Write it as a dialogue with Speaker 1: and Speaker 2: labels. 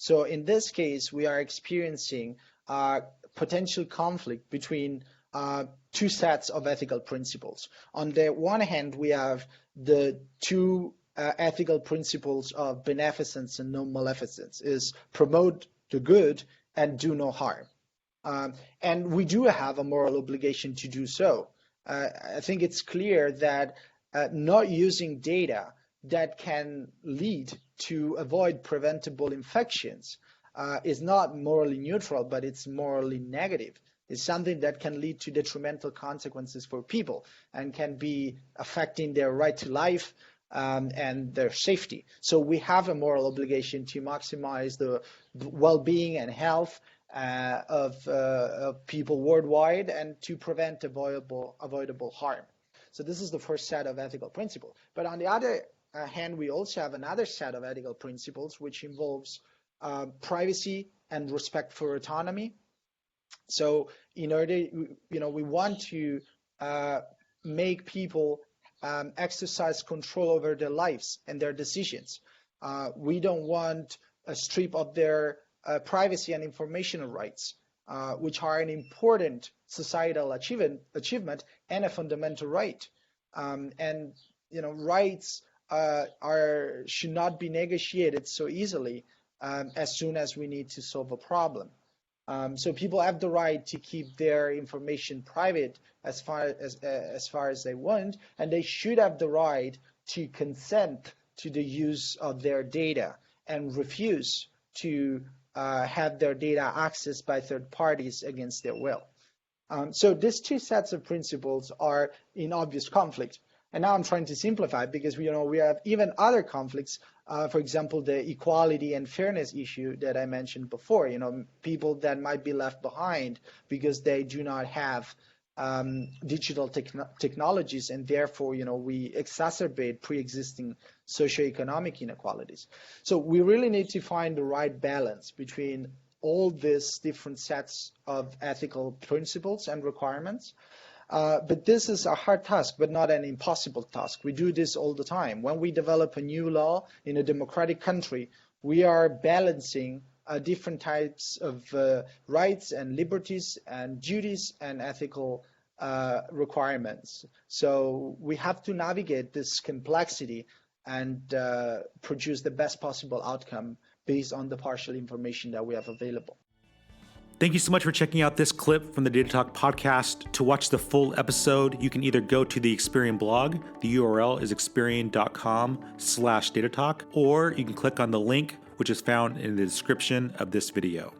Speaker 1: So in this case, we are experiencing potential conflict between two sets of ethical principles. On the one hand, we have the two ethical principles of beneficence and non-maleficence, is promote the good and do no harm. And we do have a moral obligation to do so. I think it's clear that not using data that can lead to avoid preventable infections is not morally neutral, but it's morally negative. It's something that can lead to detrimental consequences for people and can be affecting their right to life and their safety. So we have a moral obligation to maximize the well-being and health of people worldwide and to prevent avoidable harm. So this is the first set of ethical principles. But on the other hand, we also have another set of ethical principles which involves privacy and respect for autonomy. So in order, we want to make people exercise control over their lives and their decisions. We don't want a strip of their privacy and informational rights, which are an important societal achievement and a fundamental right. And rights should not be negotiated so easily as soon as we need to solve a problem. So people have the right to keep their information private as far as they want, and they should have the right to consent to the use of their data and refuse to have their data accessed by third parties against their will. So these two sets of principles are in obvious conflict. And now I'm trying to simplify because we have even other conflicts. For example, the equality and fairness issue that I mentioned before. People that might be left behind because they do not have digital technologies, and therefore, we exacerbate pre-existing socioeconomic inequalities. So we really need to find the right balance between all these different sets of ethical principles and requirements. But this is a hard task, but not an impossible task. We do this all the time. When we develop a new law in a democratic country, we are balancing different types of rights and liberties and duties and ethical requirements. So we have to navigate this complexity and produce the best possible outcome based on the partial information that we have available.
Speaker 2: Thank you so much for checking out this clip from the Data Talk podcast. To watch the full episode, you can either go to the Experian blog, the URL is experian.com/datatalk, or you can click on the link which is found in the description of this video.